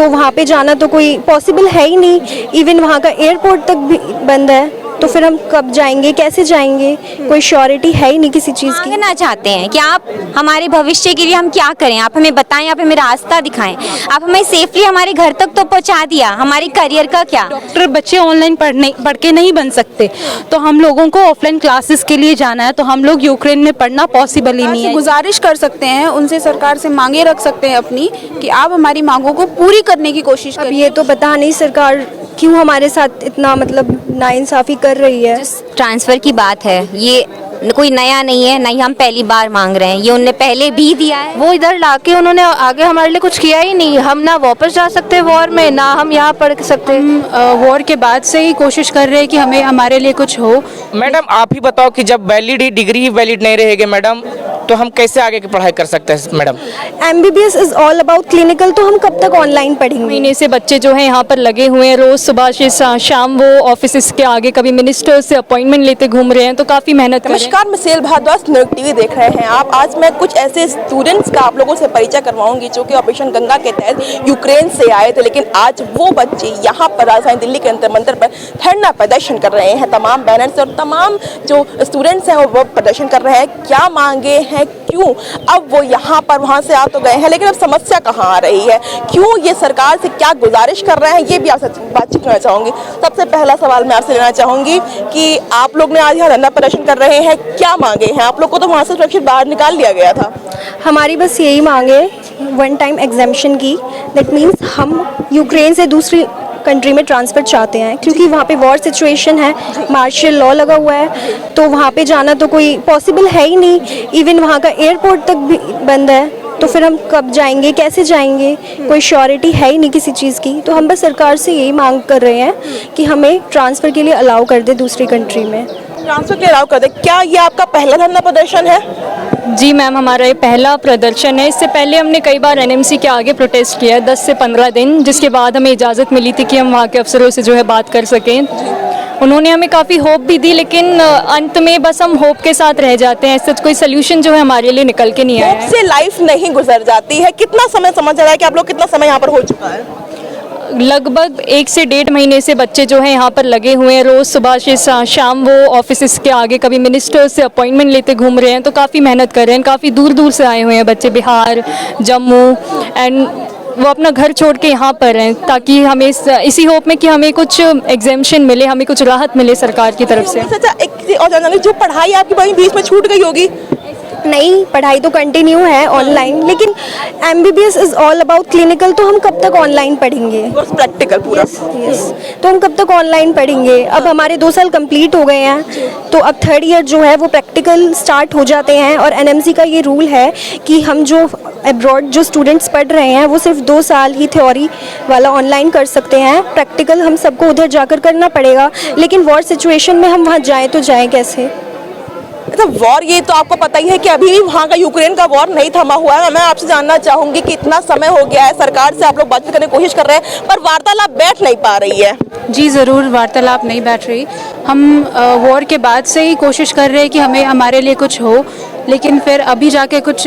तो वहाँ पे जाना तो कोई पॉसिबल है ही नहीं। इवन वहाँ का एयरपोर्ट तक भी बंद है, तो फिर हम कब जाएंगे, कैसे जाएंगे, कोई श्योरिटी है ही नहीं किसी चीज़ की। मांगना चाहते हैं कि आप हमारे भविष्य के लिए हम क्या करें, आप हमें बताएं, आप हमें रास्ता दिखाएं। आप हमें सेफली हमारे घर तक तो पहुंचा दिया, हमारे करियर का क्या? डॉक्टर बच्चे ऑनलाइन पढ़ के नहीं बन सकते, तो हम लोगों को ऑफलाइन क्लासेस के लिए जाना है, तो हम लोग यूक्रेन में पढ़ना पॉसिबल ही नहीं है। गुजारिश कर सकते हैं उनसे, सरकार से मांगे रख सकते हैं अपनी कि आप हमारी मांगों को पूरी करने की कोशिश अब करें। ये तो पता नहीं सरकार क्यों हमारे साथ इतना मतलब नाइंसाफ़ी कर रही है। ट्रांसफर की बात है, ये कोई नया नहीं है, नहीं हम पहली बार मांग रहे हैं, ये उनने पहले भी दिया है। वो इधर लाके उन्होंने आगे हमारे लिए कुछ किया ही नहीं। हम ना वापस जा सकते वॉर में, ना हम यहाँ पढ़ सकते। वॉर के बाद से ही कोशिश कर रहे हैं कि हमें हमारे लिए कुछ हो। मैडम आप ही बताओ कि जब वैलिड ही डिग्री वैलिड नहीं रहेगी मैडम, तो हम कैसे आगे की पढ़ाई कर सकते हैं madam? MBBS is all about clinical, तो हम कब तक ऑनलाइन पढ़ेंगे? महीने से बच्चे जो हैं यहाँ पर लगे हुए हैं, रोज़ सुबह से शाम वो ऑफिस के आगे कभी मिनिस्टर से अपॉइंटमेंट लेते घूम रहे हैं, तो काफ़ी मेहनत कर रहे हैं। नमस्कार, मैं सेल भारद्वाज, न्यूज़ टीवी देख रहे हैं आप। आज मैं कुछ ऐसे स्टूडेंट्स का आप लोगों से परिचय करवाऊंगी जो कि ऑपरेशन गंगा के तहत यूक्रेन से आए थे, लेकिन आज वो बच्चे यहाँ पर राजधानी दिल्ली के अंतर मंदिर पर धरना प्रदर्शन कर रहे हैं। तमाम बैनर्स और तमाम जो स्टूडेंट्स हैं वो प्रदर्शन कर रहे हैं। क्या मांगे हैं, क्यों अब वो यहाँ पर वहाँ से आ तो गए हैं, लेकिन अब समस्या कहाँ आ रही है, क्यों ये सरकार से क्या गुजारिश कर रहे हैं, ये भी आपसे बातचीत करना चाहूँगी। सबसे पहला सवाल मैं आपसे लेना चाहूँगी कि आप लोग ने आज यहाँ धरना प्रदर्शन कर रहे हैं, क्या मांगे हैं आप लोग को? तो वहाँ से सुरक्षित बाहर निकाल लिया गया था। हमारी बस यही मांगे वन टाइम एग्जामिशन की, दैट मीन्स हम यूक्रेन से दूसरी कंट्री में ट्रांसफ़र चाहते हैं, क्योंकि वहाँ पे वॉर सिचुएशन है, मार्शल लॉ लगा हुआ है, तो वहाँ पे जाना तो कोई पॉसिबल है ही नहीं। इवन वहाँ का एयरपोर्ट तक भी बंद है, तो फिर हम कब जाएंगे, कैसे जाएंगे, कोई श्योरिटी है ही नहीं किसी चीज़ की। तो हम बस सरकार से यही मांग कर रहे हैं कि हमें ट्रांसफ़र के लिए अलाउ कर दे दूसरी कंट्री में। ट्रांसफर के लिए अलाउ कर दे। क्या ये आपका पहला धरना प्रदर्शन है? जी मैम, हमारा ये पहला प्रदर्शन है। इससे पहले हमने कई बार NMC के आगे प्रोटेस्ट किया है, 10 से 15 दिन, जिसके बाद हमें इजाज़त मिली थी कि हम वहाँ के अफसरों से जो है बात कर सकें। उन्होंने हमें काफ़ी होप भी दी, लेकिन अंत में बस हम होप के साथ रह जाते हैं। ऐसा कोई सोल्यूशन जो है हमारे लिए निकल के नहीं आया है। होप से लाइफ नहीं गुजर जाती है। कितना समय समझ रहा है कि आप लोग कितना समय यहाँ पर हो चुका है? लगभग 1 से 1.5 महीने से बच्चे जो हैं यहाँ पर लगे हुए हैं, रोज़ सुबह से शाम वो ऑफिस के आगे कभी मिनिस्टर से अपॉइंटमेंट लेते घूम रहे हैं, तो काफ़ी मेहनत कर रहे हैं। काफ़ी दूर दूर से आए हुए हैं बच्चे, बिहार, जम्मू, एंड वो अपना घर छोड़ के यहाँ पर हैं, ताकि हमें इसी होप में कि हमें कुछ एग्जेम्पशन मिले, हमें कुछ राहत मिले सरकार की तरफ से। अच्छा, एक और जानना, जो पढ़ाई आपकी वहीं बीच में छूट गई होगी? नहीं, पढ़ाई तो कंटिन्यू है ऑनलाइन, लेकिन MBBS is all about clinical, तो हम कब तक ऑनलाइन पढ़ेंगे? प्रैक्टिकल पूरा। यस, तो हम कब तक ऑनलाइन पढ़ेंगे? अब हमारे 2 साल कंप्लीट हो गए हैं, तो अब 3rd ईयर जो है वो प्रैक्टिकल स्टार्ट हो जाते हैं। और NMC का ये रूल है कि हम जो अब्रॉड जो स्टूडेंट्स पढ़ रहे हैं वो सिर्फ 2 साल ही थ्योरी वाला ऑनलाइन कर सकते हैं, प्रैक्टिकल हम सबको उधर जाकर करना पड़ेगा। लेकिन वॉर सिचुएशन में हम वहाँ जाएँ तो जाएँ कैसे? अच्छा, वॉर, ये तो आपको पता ही है कि अभी भी वहाँ का यूक्रेन का वॉर नहीं थमा हुआ है। मैं आपसे जानना चाहूँगी कि इतना समय हो गया है, सरकार से आप लोग बातचीत करने की कोशिश कर रहे हैं, पर वार्तालाप बैठ नहीं पा रही है। जी ज़रूर, वार्तालाप नहीं बैठ रही। हम वॉर के बाद से ही कोशिश कर रहे हैं कि हमें हमारे लिए कुछ हो, लेकिन फिर अभी जाके कुछ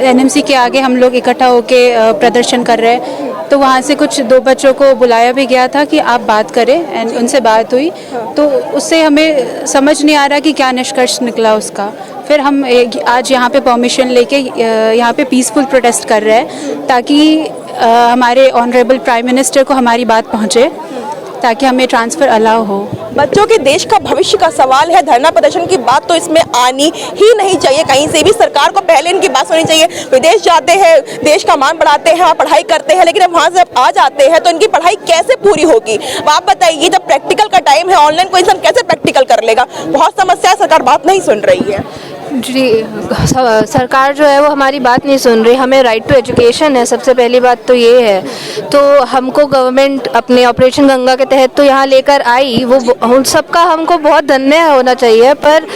NMC के आगे हम लोग इकट्ठा होके प्रदर्शन कर रहे हैं, तो वहाँ से कुछ 2 बच्चों को बुलाया भी गया था कि आप बात करें, एंड उनसे बात हुई, तो उससे हमें समझ नहीं आ रहा कि क्या निष्कर्ष निकला उसका। फिर हम आज यहाँ पे परमिशन लेके यहाँ पे पीसफुल प्रोटेस्ट कर रहे हैं, ताकि हमारे ऑनरेबल प्राइम मिनिस्टर को हमारी बात पहुँचे, ताकि हमें ट्रांसफ़र अलाउ हो। बच्चों के देश का भविष्य का सवाल है। धरना प्रदर्शन की बात तो इसमें आनी ही नहीं चाहिए कहीं से भी। सरकार को पहले इनकी बात सुननी चाहिए। विदेश जाते हैं, देश का मान बढ़ाते हैं, पढ़ाई करते हैं, लेकिन अब वहाँ से आ जाते हैं तो इनकी पढ़ाई कैसे पूरी होगी? आप बताइए, जब प्रैक्टिकल का टाइम है, ऑनलाइन कोई इंसान कैसे प्रैक्टिकल कर लेगा? बहुत समस्या है, सरकार बात नहीं सुन रही है। जी, सरकार जो है वो हमारी बात नहीं सुन रही। हमें राइट टू एजुकेशन है, सबसे पहली बात तो ये है। तो हमको गवर्नमेंट अपने ऑपरेशन गंगा के तहत तो यहाँ लेकर आई, वो सबका हमको बहुत धन्य होना चाहिए, पर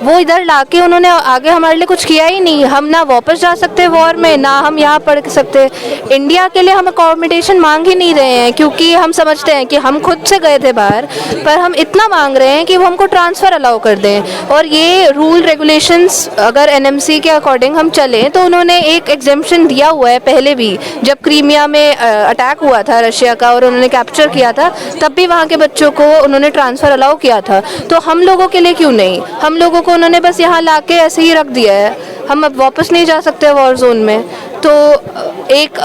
वो इधर लाके उन्होंने आगे हमारे लिए कुछ किया ही नहीं। हम ना वापस जा सकते वॉर में, ना हम यहाँ पढ़ सकते। इंडिया के लिए हम अकोमोडेशन मांग ही नहीं रहे हैं, क्योंकि हम समझते हैं कि हम खुद से गए थे बाहर, पर हम इतना मांग रहे हैं कि वो हमको ट्रांसफ़र अलाउ कर दें। और ये रूल रेगुलेशंस अगर एनएमसी के अकॉर्डिंग हम चलें तो उन्होंने एक एग्जेम्पशन दिया हुआ है पहले भी, जब क्रीमिया में अटैक हुआ था रशिया का और उन्होंने कैप्चर किया था, तब भी वहाँ के बच्चों को उन्होंने ट्रांसफ़र अलाउ किया था। तो हम लोगों के लिए क्यों नहीं? हम लोगों को उन्होंने बस यहाँ ला के ऐसे ही रख दिया है। हम अब वापस नहीं जा सकते वॉर जोन में। तो एक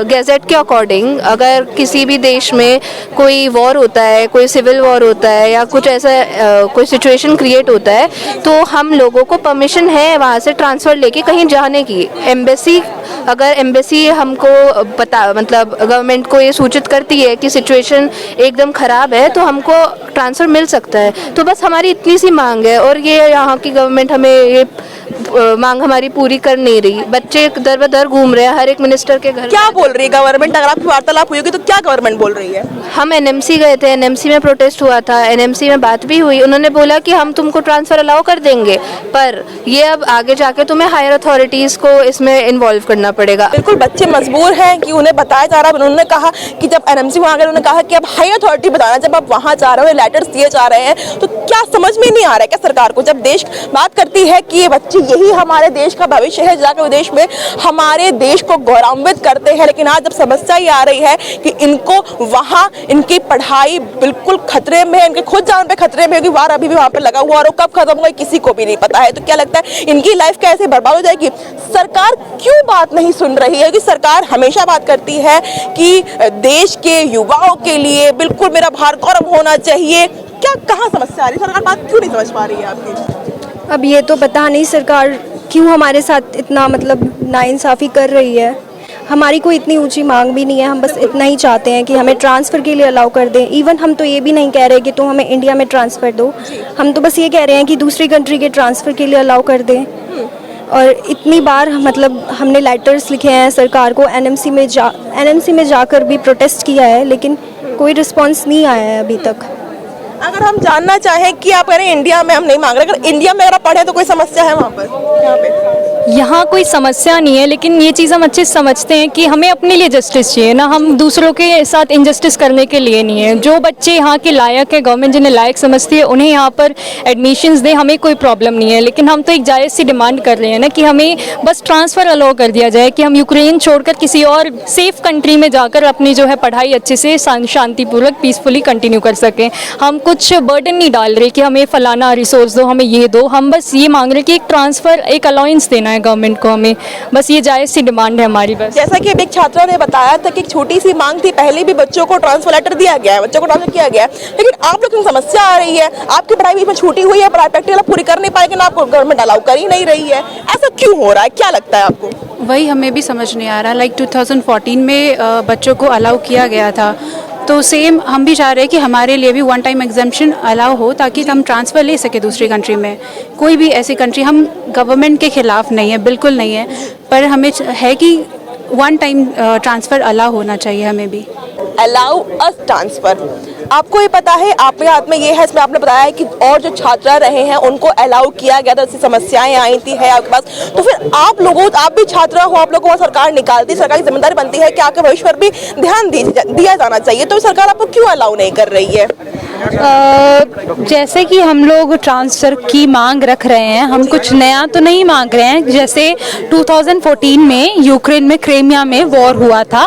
गैजेट के अकॉर्डिंग अगर किसी भी देश में कोई वॉर होता है, कोई सिविल वॉर होता है या कुछ ऐसा कोई सिचुएशन क्रिएट होता है, तो हम लोगों को परमिशन है वहाँ से ट्रांसफ़र लेके कहीं जाने की। एम्बेसी, अगर एम्बेसी हमको मतलब गवर्नमेंट को ये सूचित करती है कि सिचुएशन एकदम ख़राब है, तो हमको ट्रांसफ़र मिल सकता है। तो बस हमारी इतनी सी मांग है, और ये यहाँ की गवर्नमेंट हमें ये मांग हमारी पूरी कर नहीं रही। बच्चे दर बदर घूम रहे हैं हर एक मिनिस्टर के घर। क्या बोल रही है गवर्नमेंट? अगर आपकी वार्तालाप हुई होगी तो क्या गवर्नमेंट बोल रही है? हम एनएमसी गए थे, एनएमसी में प्रोटेस्ट हुआ था, एनएमसी में बात भी हुई। उन्होंने बोला कि हम तुमको ट्रांसफ़र अलाउ कर देंगे, पर ये अब आगे जाके तुम्हें हायर अथॉरिटीज़ को इसमें इन्वॉल्व करना पड़ेगा। बिल्कुल, बच्चे मजबूर हैं कि उन्हें बताया जा रहा है। उन्होंने कहा कि जब एनएमसी वहाँ गए, उन्होंने कहा कि अब हाई अथॉरिटी बताना, जब आप वहाँ जा रहे हो, लेटर्स दिए जा रहे हैं, तो क्या समझ में नहीं आ रहा है क्या सरकार को? जब देश बात करती है कि ये बच्चे यही हमारे देश का भविष्य है, जाकर विदेश में हमारे देश को गौरवान्वित करते हैं, लेकिन आज जब समस्या ये आ रही है कि इनको वहाँ इनकी पढ़ाई बिल्कुल खतरे में है, इनके खुद जान पे खतरे में है, क्योंकि वार अभी भी वहाँ पे लगा हुआ और वो कब खत्म होगा किसी को भी नहीं पता है। तो क्या लगता है इनकी लाइफ कैसे बर्बाद हो जाएगी? सरकार क्यों बात नहीं सुन रही है? क्योंकि सरकार हमेशा बात करती है कि देश के युवाओं के लिए बिल्कुल मेरा भारत गौरव होना चाहिए। क्या कहाँ समस्या आ रही है? सरकार बात क्यों नहीं समझ पा रही है आपकी? अब ये तो पता नहीं सरकार क्यों हमारे साथ इतना मतलब नाइंसाफ़ी कर रही है। हमारी कोई इतनी ऊंची मांग भी नहीं है, हम बस इतना ही चाहते हैं कि हमें ट्रांसफ़र के लिए अलाउ कर दें। इवन हम तो ये भी नहीं कह रहे कि तुम हमें इंडिया में ट्रांसफ़र दो, हम तो बस ये कह रहे हैं कि दूसरी कंट्री के ट्रांसफ़र के लिए अलाउ कर दें। और इतनी बार मतलब हमने लेटर्स लिखे हैं सरकार को, एनएमसी में जाकर भी प्रोटेस्ट किया है, लेकिन कोई रिस्पॉन्स नहीं आया है अभी तक। अगर हम जानना चाहें कि आप कह रहे हैं इंडिया में हम नहीं मांग रहे, अगर इंडिया में अगर आप पढ़े तो कोई समस्या है वहाँ पर? यहाँ पे यहाँ कोई समस्या नहीं है, लेकिन ये चीज़ हम अच्छे से समझते हैं कि हमें अपने लिए जस्टिस चाहिए ना, हम दूसरों के साथ इनजस्टिस करने के लिए नहीं है। जो बच्चे यहाँ के लायक है, गवर्नमेंट जिन्हें लायक समझती है, उन्हें यहाँ पर एडमिशन्स दें, हमें कोई प्रॉब्लम नहीं है। लेकिन हम तो एक जायज़ सी डिमांड कर रहे हैं ना कि हमें बस ट्रांसफ़र अलाउ कर दिया जाए, कि हम यूक्रेन छोड़कर किसी और सेफ़ कंट्री में जाकर अपनी जो है पढ़ाई अच्छे से शांतिपूर्वक पीसफुली कंटिन्यू कर सकें। हम कुछ बर्डन नहीं डाल रहे कि हमें फ़लाना रिसोर्स दो, हमें ये दो। हम बस ये मांग रहे हैं कि एक ट्रांसफ़र, एक अलाउंस देना है गवर्नमेंट को हमें, बस ये जायज़ सी डिमांड है हमारी। बस जैसा कि अभी एक छात्रा ने बताया था कि एक छोटी सी मांग थी, पहले भी बच्चों को ट्रांसफर लेटर दिया गया है, बच्चों को ट्रांसफर किया गया है, लेकिन आप लोग की समस्या आ रही है, आपकी पढ़ाई बीच में छूटी हुई है, पढ़ाई प्रैक्टिकल पूरी कर नहीं पाए, लेकिन आपको गवर्नमेंट अलाउ कर ही नहीं रही है। ऐसा क्यों हो रहा है? क्या लगता है आपको? वही हमें भी समझ नहीं आ रहा। लाइक 2014 में बच्चों को अलाउ किया गया था, तो सेम हम भी चाह रहे हैं कि हमारे लिए भी वन टाइम एग्जाम्पशन अलाउ हो, ताकि हम ट्रांसफ़र ले सके दूसरी कंट्री में। कोई भी ऐसी कंट्री, हम गवर्नमेंट के ख़िलाफ़ नहीं है, बिल्कुल नहीं है, पर हमें है कि वन टाइम ट्रांसफ़र अलाउ होना चाहिए हमें भी। अलाउ अस ट्रांसफर, आपको ये पता है, आपके हाथ में ये है, इसमें आपने बताया है कि और जो छात्रा रहे हैं उनको अलाउ किया गया था, ऐसी समस्याएं आई थी है आपके पास, तो फिर आप लोगों, आप भी छात्रा हो, आप लोगों को सरकार निकालती, सरकार की जिम्मेदारी बनती है कि आपके भविष्य पर भी ध्यान दिया जाना चाहिए, तो सरकार आपको क्यों अलाउ नहीं कर रही है? जैसे कि हम लोग ट्रांसफ़र की मांग रख रहे हैं, हम कुछ नया तो नहीं मांग रहे हैं। जैसे 2014 में यूक्रेन में क्रीमिया में वॉर हुआ था,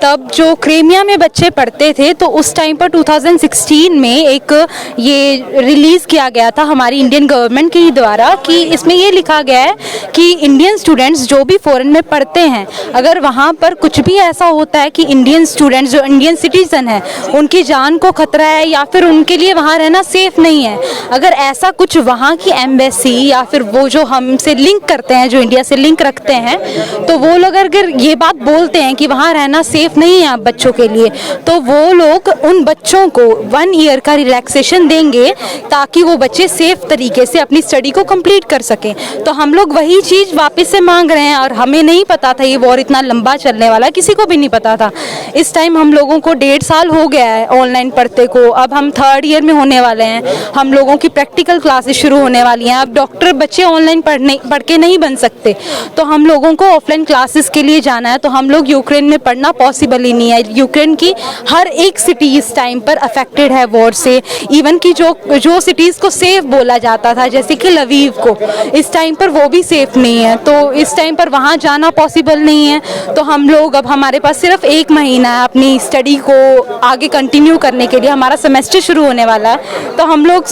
तब जो क्रीमिया में बच्चे पढ़ते थे, तो उस टाइम पर 2016 में एक ये रिलीज़ किया गया था हमारी इंडियन गवर्नमेंट के द्वारा, कि इसमें ये लिखा गया है कि इंडियन स्टूडेंट्स जो भी फ़ॉरेन में पढ़ते हैं, अगर वहाँ पर कुछ भी ऐसा होता है कि इंडियन स्टूडेंट्स जो इंडियन सिटीज़न हैं उनकी जान को खतरा है या फिर उनके लिए वहाँ रहना सेफ नहीं है, अगर ऐसा कुछ वहाँ की एम्बेसी या फिर वो जो हमसे लिंक करते हैं, जो इंडिया से लिंक रखते हैं, तो वो लोग अगर ये बात बोलते हैं कि वहाँ रहना सेफ नहीं है आप बच्चों के लिए, तो वो लोग उन बच्चों को 1 ईयर का रिलैक्सेशन देंगे ताकि वो बच्चे सेफ तरीके से अपनी स्टडी को कंप्लीट कर सकें। तो हम लोग वही चीज़ वापस से मांग रहे हैं, और हमें नहीं पता था ये वॉर इतना लंबा चलने वाला, किसी को भी नहीं पता था। इस टाइम हम लोगों को 1.5 साल हो गया है ऑनलाइन पढ़ते को, अब हम 3rd 3rd ईयर में होने वाले हैं, हम लोगों की प्रैक्टिकल क्लासेस शुरू होने वाली हैं। अब डॉक्टर बच्चे ऑनलाइन पढ़ के नहीं बन सकते, तो हम लोगों को ऑफलाइन क्लासेस के लिए जाना है। तो हम लोग यूक्रेन में पढ़ना पॉसिबल ही नहीं है। यूक्रेन की हर एक सिटी इस टाइम पर अफेक्टेड है वॉर से। इवन कि जो सिटीज़ को सेफ बोला जाता था, जैसे कि लवीव को, इस टाइम पर वो भी सेफ नहीं है। तो इस टाइम पर वहाँ जाना पॉसिबल नहीं है। तो हम लोग, अब हमारे पास सिर्फ 1 महीना है अपनी स्टडी को आगे कंटिन्यू करने के लिए, हमारा सेमेस्टर शुरू होने वाला है। तो हम लोग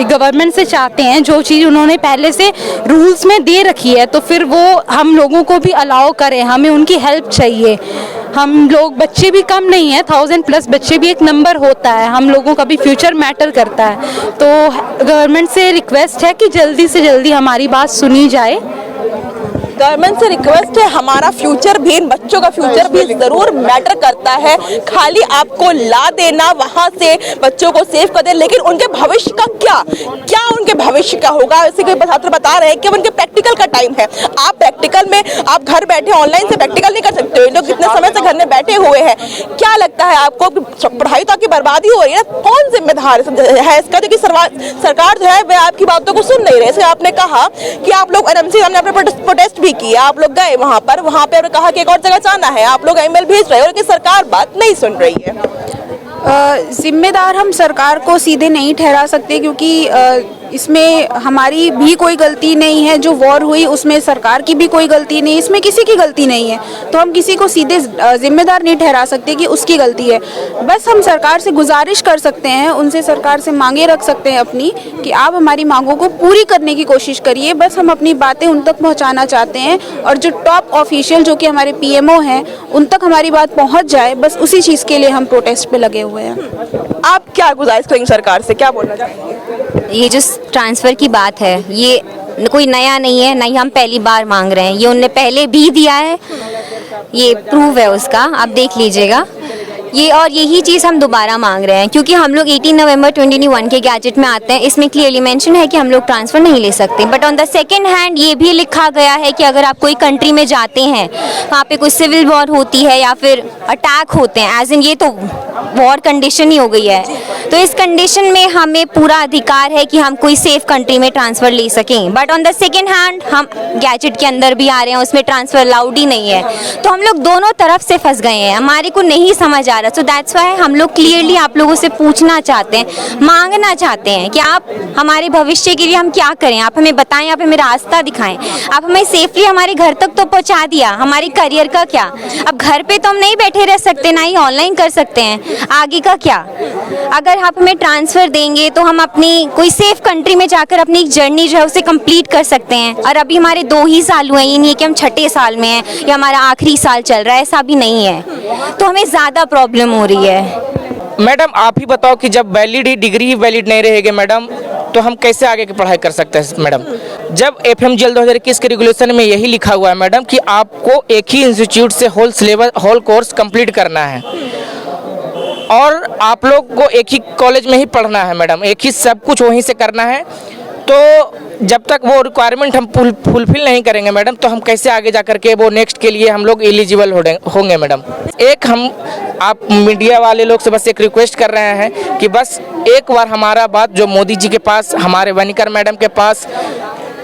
गवर्नमेंट से चाहते हैं जो चीज़ उन्होंने पहले से रूल्स में दे रखी है, तो फिर वो हम लोगों को भी अलाउ करें, हमें उनकी हेल्प चाहिए। हम लोग, बच्चे भी कम नहीं है, 1000+ बच्चे भी एक नंबर होता है, हम लोगों का भी फ्यूचर मैटर करता है। तो गवर्नमेंट से रिक्वेस्ट है कि जल्दी से जल्दी हमारी बात सुनी जाए। गवर्नमेंट से रिक्वेस्ट है, हमारा फ्यूचर भी, इन बच्चों का फ्यूचर भी ज़रूर मैटर करता है। खाली आपको ला देना, वहाँ से बच्चों को सेव कर दे, लेकिन उनके भविष्य का क्या उनके भविष्य का होगा? जैसे कोई छात्र बता रहे हैं कि उनके प्रैक्टिकल का टाइम है। आप प्रैक्टिकल में, आप घर बैठे ऑनलाइन से प्रैक्टिकल नहीं कर सकते हो। इन लोग कितने समय से घर में बैठे हुए हैं। क्या लगता है आपको, पढ़ाई तो आपकी बर्बादी हो रही है, कौन जिम्मेदार है इसका? क्योंकि सरकार जो है वह आपकी बातों को सुन नहीं रही है। आपने कहा कि आप लोग NMC हमने अपने प्रोटेस्ट किया, आप लोग गए वहां पे आपने कहा कि एक और जगह जाना है, आप लोग ईमेल भेज रहे हो, लेकिन सरकार बात नहीं सुन रही है। जिम्मेदार हम सरकार को सीधे नहीं ठहरा सकते, क्योंकि इसमें हमारी भी कोई गलती नहीं है। जो वॉर हुई उसमें सरकार की भी कोई गलती नहीं, इसमें किसी की गलती नहीं है। तो हम किसी को सीधे जिम्मेदार नहीं ठहरा सकते कि उसकी गलती है। बस हम सरकार से गुजारिश कर सकते हैं, उनसे सरकार से मांगे रख सकते हैं अपनी, कि आप हमारी मांगों को पूरी करने की कोशिश करिए। बस हम अपनी बातें उन तक पहुँचाना चाहते हैं, और जो टॉप ऑफिशियल जो कि हमारे PMO हैं, उन तक हमारी बात पहुँच जाए, बस उसी चीज़ के लिए हम प्रोटेस्ट पे लगे हुए हैं। आप क्या गुजारिश करेंगे सरकार से, क्या बोलना चाहेंगे? ये जो ट्रांसफ़र की बात है, ये कोई नया नहीं है, नहीं हम पहली बार मांग रहे हैं, ये उनने पहले भी दिया है, ये प्रूव है उसका, आप देख लीजिएगा ये। और यही चीज़ हम दोबारा मांग रहे हैं, क्योंकि हम लोग 18 नवंबर 2021 के गैजेट में आते हैं, इसमें क्लियरली मेंशन है कि हम लोग ट्रांसफ़र नहीं ले सकते। But on the second hand ये भी लिखा गया है कि अगर आप कोई कंट्री में जाते हैं, वहाँ पे कोई सिविल वॉर होती है या फिर अटैक होते हैं, एज इन ये तो वॉर कंडीशन ही हो गई है, तो इस कंडीशन में हमें पूरा अधिकार है कि हम कोई सेफ कंट्री में ट्रांसफ़र ले सकें। But on the second hand हम गैजेट के अंदर भी आ रहे हैं, उसमें ट्रांसफ़र अलाउड ही नहीं है। तो हम लोग दोनों तरफ से फंस गए हैं, हमारे को नहीं समझ आ रहा। सो दैट्स वाई हम लोग क्लियरली आप लोगों से पूछना चाहते हैं, मांगना चाहते हैं कि आप हमारे भविष्य के लिए हम क्या करें, आप हमें बताएं, आप हमें रास्ता दिखाएं। आप हमें सेफली हमारे घर तक तो पहुंचा दिया, हमारे करियर का क्या? अब घर पे तो हम नहीं बैठे रह सकते, ना ही ऑनलाइन कर सकते हैं, आगे का क्या? अगर आप हमें ट्रांसफ़र देंगे तो हम अपनी कोई सेफ कंट्री में जाकर अपनी जर्नी जो है उसे कंप्लीट कर सकते हैं। और अभी हमारे 2 ही साल हुए हैं, ये नहीं है कि हम 6ठे साल में हैं या हमारा आखिरी साल चल रहा है, ऐसा भी नहीं है। तो हमें ज़्यादा प्रॉब्लम हो रही है। मैडम आप ही बताओ कि जब डिग्री वैलिड नहीं रहेगी मैडम, तो हम कैसे आगे की पढ़ाई कर सकते हैं मैडम? जब FMGL 2021 के रेगुलेशन में यही लिखा हुआ है मैडम कि आपको एक ही इंस्टीट्यूट से होल कोर्स कंप्लीट करना है, और आप लोग को एक ही कॉलेज में ही पढ़ना है मैडम, एक ही सब कुछ वहीं से करना है। तो जब तक वो रिक्वायरमेंट हम फुलफिल नहीं करेंगे मैडम, तो हम कैसे आगे जा करके वो नेक्स्ट के लिए हम लोग एलिजिबल होंगे मैडम? एक हम आप मीडिया वाले लोग से बस एक रिक्वेस्ट कर रहे हैं कि बस एक बार हमारा बात जो मोदी जी के पास, हमारे वनिकर मैडम के पास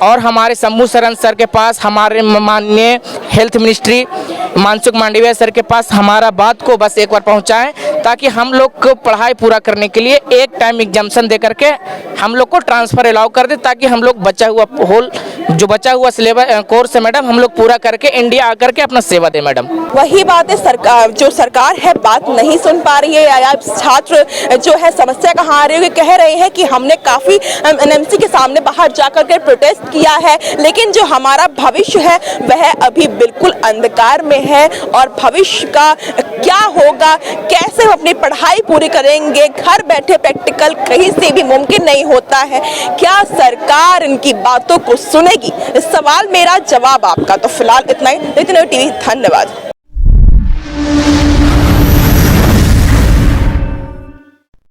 और हमारे शंभू शरण सर के पास, हमारे माननीय health ministry Mansukh Mandaviya sir के पास हमारा बात को बस एक बार पहुंचाएं, ताकि हम लोग को पढ़ाई पूरा करने के लिए एक टाइम एग्जाम्शन दे करके हम लोग को ट्रांसफ़र अलाउ कर दे, ताकि हम लोग बचा हुआ सिलेबस कोर्स है मैडम, हम लोग पूरा करके इंडिया आकर के अपना सेवा दे मैडम। वही बात है, सरकार है बात नहीं सुन पा रही है। या छात्र जो है समस्या कहाँ आ रही है, कह रहे हैं कि हमने काफ़ी NMC के सामने बाहर जाकर के प्रोटेस्ट किया है, लेकिन जो हमारा भविष्य है वह अभी बिल्कुल अंधकार में है। और भविष्य का क्या होगा, कैसे हम अपनी पढ़ाई पूरी करेंगे, घर बैठे प्रैक्टिकल कहीं से भी मुमकिन नहीं होता है। क्या सरकार इनकी बातों को सुनेगी? इस सवाल मेरा, जवाब आपका। तो फिलहाल इतना ही। टीवी धन्यवाद।